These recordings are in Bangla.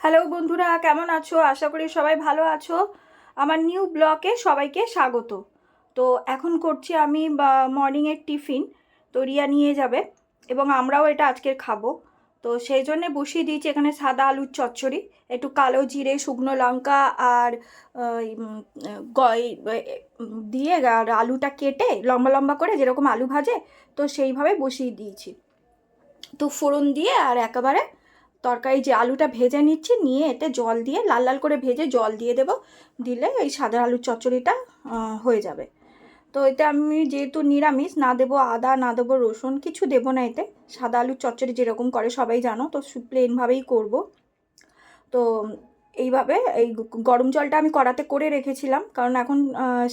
হ্যালো বন্ধুরা, কেমন আছো? আশা করি সবাই ভালো আছো। আমার নিউ ব্লগে সবাইকে স্বাগত। তো এখন করছি আমি মর্নিংয়ের টিফিন। তো রিয়া নিয়ে যাবে এবং আমরাও এটা আজকের খাবো। তো সেই জন্যে বসিয়ে দিয়েছি এখানে সাদা আলুর চচ্চড়ি, একটু কালো জিরে, শুকনো লঙ্কা আর দিয়ে আর আলুটা কেটে লম্বা লম্বা করে যেরকম আলু ভাজে, তো সেইভাবে বসিয়ে দিয়েছি। তো ফোড়ন দিয়ে আর একেবারে তরকারি যে আলুটা ভেজে নিচ্ছি, নিয়ে এতে জল দিয়ে লাল লাল করে ভেজে জল দিয়ে দেবো। দিলে এই সাদা আলুর চচ্চড়িটা হয়ে যাবে। তো এতে আমি যেহেতু নিরামিষ, না দেবো আদা, না দেবো রসুন, কিছু দেবো না এতে। সাদা আলুর চচ্চড়ি যেরকম করে সবাই জানো, তো প্লেনভাবেই করব। তো এইভাবে এই গরম জলটা আমি কড়াতে করে রেখেছিলাম, কারণ এখন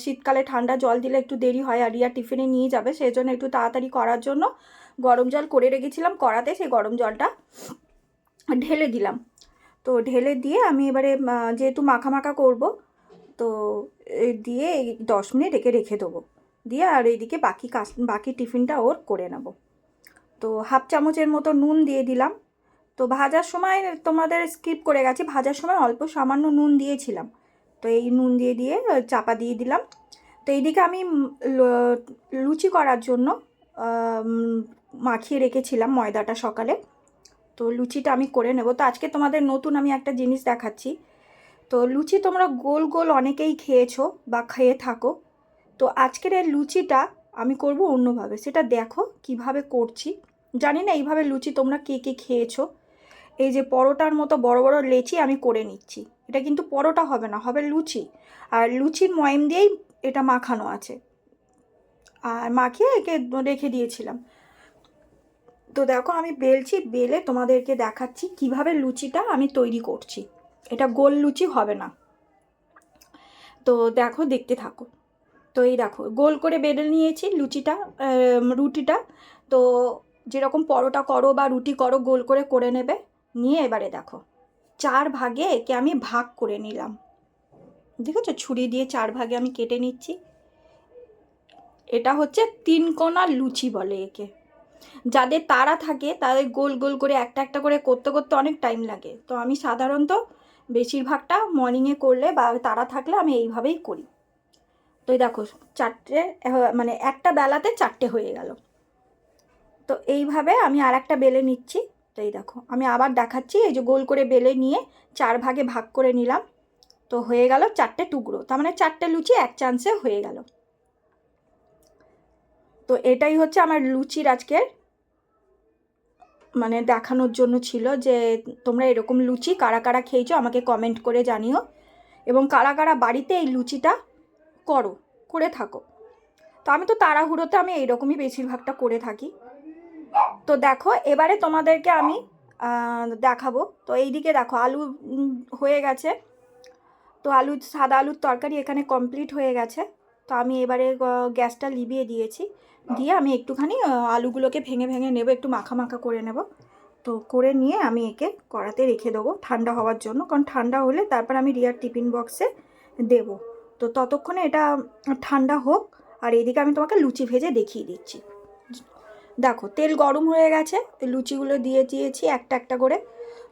শীতকালে ঠান্ডা জল দিলে একটু দেরি হয়, আর রিয়া টিফিনে নিয়ে যাবে, সেই জন্য একটু তাড়াতাড়ি করার জন্য গরম জল করে রেখেছিলাম কড়াতে। সেই গরম জলটা ঢেলে দিলাম। তো ঢেলে দিয়ে আমি এবারে যেহেতু মাখা মাখা করব, তো দিয়ে 10 মিনিট রেখে দেবো। দিয়ে আর এইদিকে বাকি টিফিনটা ওর করে নেব। তো হাফ চামচের মতো নুন দিয়ে দিলাম। তো ভাজার সময় তোমাদের স্কিপ করে গেছি, ভাজার সময় অল্প সামান্য নুন দিয়েছিলাম। তো এই নুন দিয়ে দিয়ে চাপা দিয়ে দিলাম। তো এইদিকে আমি লুচি করার জন্য মাখিয়ে রেখেছিলাম ময়দাটা সকালে। তো লুচিটা আমি করে নেব। তো আজকে তোমাদের নতুন আমি একটা জিনিস দেখাচ্ছি। তো লুচি তোমরা গোল গোল অনেকেই খেয়েছো বা খেয়ে থাকো। তো আজকের এই লুচিটা আমি করব অন্যভাবে, সেটা দেখো কিভাবে করছি। জানি না এইভাবে লুচি তোমরা কে কে খেয়েছো। এই যে পরোটার মতো বড় বড় লেচি আমি করে নিচ্ছি। এটা কিন্তু পরোটা হবে না, হবে লুচি। আর লুচির ময়ম দিয়েই এটা মাখানো আছে, আর মাখিয়ে একে রেখে দিয়েছিলাম। তো দেখো আমি বেলছি, বেলে তোমাদেরকে দেখাচ্ছি কিভাবে লুচিটা আমি তৈরি করছি। এটা গোল লুচি হবে না। তো দেখো, দেখতে থাকো। তো এই দেখো গোল করে বেলে নিয়েছি লুচিটা, রুটিটা। তো যেরকম পরোটা করো বা রুটি করো, গোল করে করে নেবে। নিয়ে এবারে দেখো 4 ভাগে একে আমি ভাগ করে নিলাম। দেখেছো, ছুরি দিয়ে 4 ভাগে আমি কেটে নিচ্ছি। এটা হচ্ছে 3 কোনা লুচি বলে একে। যাদের তাড়া থাকে তাদের গোল গোল করে একটা একটা করে করতে করতে অনেক টাইম লাগে। তো আমি সাধারণত বেশিরভাগটা মর্নিংয়ে করলে বা তাড়া থাকলে আমি এইভাবেই করি। তো এই দেখো 4টে, মানে একটা বেলাতে 4টে হয়ে গেল। তো এইভাবে আমি আর একটা বেলে নিচ্ছি। তো এই দেখো আমি আবার দেখাচ্ছি, এই যে গোল করে বেলে নিয়ে 4 ভাগে ভাগ করে নিলাম। তো হয়ে গেল 4টে টুকরো, তার মানে 4টে লুচি এক চান্সে হয়ে গেল। তো এটাই হচ্ছে আমার লুচির আজকের মানে দেখানোর জন্য ছিল, যে তোমরা এরকম লুচি কারা কারা খেয়েছো আমাকে কমেন্ট করে জানিও, এবং কারা কারা বাড়িতে এই লুচিটা করো, করে থাকো। তো আমি তো তাড়াহুড়োতে আমি এইরকমই বেশিরভাগটা করে থাকি। তো দেখো এবারে তোমাদেরকে আমি দেখাবো। তো এইদিকে দেখো আলু হয়ে গেছে। তো সাদা আলুর তরকারি এখানে কমপ্লিট হয়ে গেছে। তো আমি এবারে গ্যাসটা লিভিয়ে দিয়েছি। দিয়ে আমি একটুখানি আলুগুলোকে ভেঙে ভেঙে নেব, একটু মাখা মাখা করে নেব। তো করে নিয়ে আমি একে কড়াতে রেখে দেবো ঠান্ডা হওয়ার জন্য, কারণ ঠান্ডা হলে তারপর আমি রিয়ার টিফিন বক্সে দেবো। তো ততক্ষণে এটা ঠান্ডা হোক। আর এইদিকে আমি তোমাকে লুচি ভেজে দেখিয়ে দিচ্ছি। দেখো তেল গরম হয়ে গেছে, লুচিগুলো দিয়ে দিয়েছি একটা একটা করে।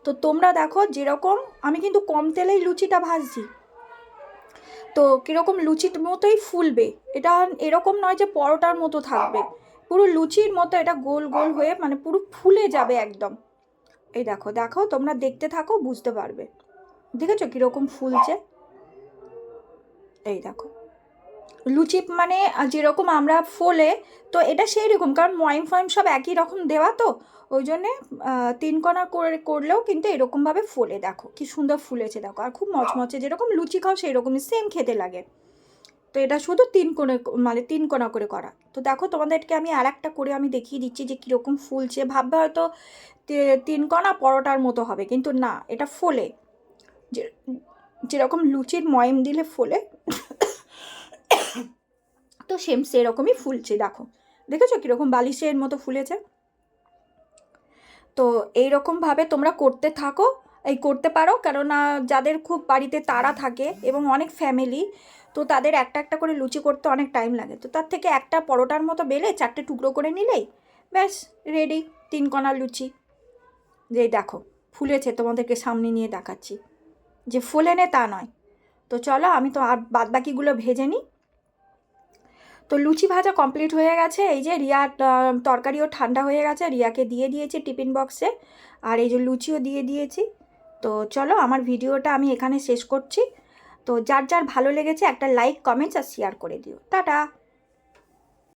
তো তোমরা দেখো যেরকম, আমি কিন্তু কম তেলেই লুচিটা ভাজছি। তো কীরকম লুচির মতোই ফুলবে এটা, এরকম নয় যে পরোটার মতো থাকবে। পুরো লুচির মতো এটা গোল গোল হয়ে মানে পুরো ফুলে যাবে একদম। এই দেখো দেখো, তোমরা দেখতে থাকো, বুঝতে পারবে। দেখেছো কীরকম ফুলছে? এই দেখো লুচি মানে যেরকম আমরা ফোলে, তো এটা সেই রকম, কারণ ময়ম ফয়ম সব একই রকম দেওয়া, তো ওই জন্যে 3 কোনা করে করলেও কিন্তু এরকমভাবে ফোলে। দেখো কি সুন্দর ফুলেছে দেখো, আর খুব মচমচে, যেরকম লুচি খাও সেই রকমই সেম খেতে লাগে। তো এটা শুধু 3 কোণে মানে 3 কোনা করে করা। তো দেখো তোমাদেরকে আমি আর একটা করে আমি দেখিয়ে দিচ্ছি যে কীরকম ফুলছে। ভাববে হয়তো 3 কোনা পরোটার মতো হবে, কিন্তু না, এটা ফোলে যে যেরকম লুচির ময়ম দিলে ফোলে, তো সেরকমই ফুলছে। দেখো দেখেছো কীরকম বালিশের মতো ফুলেছে? তো এইরকমভাবে তোমরা করতে থাকো, এই করতে পারো, কেননা যাদের খুব বাড়িতে তাড়া থাকে এবং অনেক ফ্যামিলি, তো তাদের একটা একটা করে লুচি করতে অনেক টাইম লাগে। তো তার থেকে একটা পরোটার মতো বেলে 4টে টুকরো করে নিলেই ব্যাস রেডি 3 কোনা লুচি। যে দেখো ফুলেছে তোমাদেরকে সামনে নিয়ে দেখাচ্ছি, যে ফোলেনে তা নয়। তো চলো আমি তো আর বাদবাকিগুলো ভেজে নিই। তো লুচি ভাজা কমপ্লিট হয়ে গেছে। এই যে রিয়ার তরকারিও ঠান্ডা হয়ে গেছে, রিয়াকে দিয়ে দিয়েছি টিফিন বক্সে, আর এই যে লুচিও দিয়ে দিয়েছি। তো চলো আমার ভিডিওটা আমি এখানে শেষ করছি। তো যার যার ভালো লেগেছে একটা লাইক, কমেন্টস আর শেয়ার করে দিও। টাটা।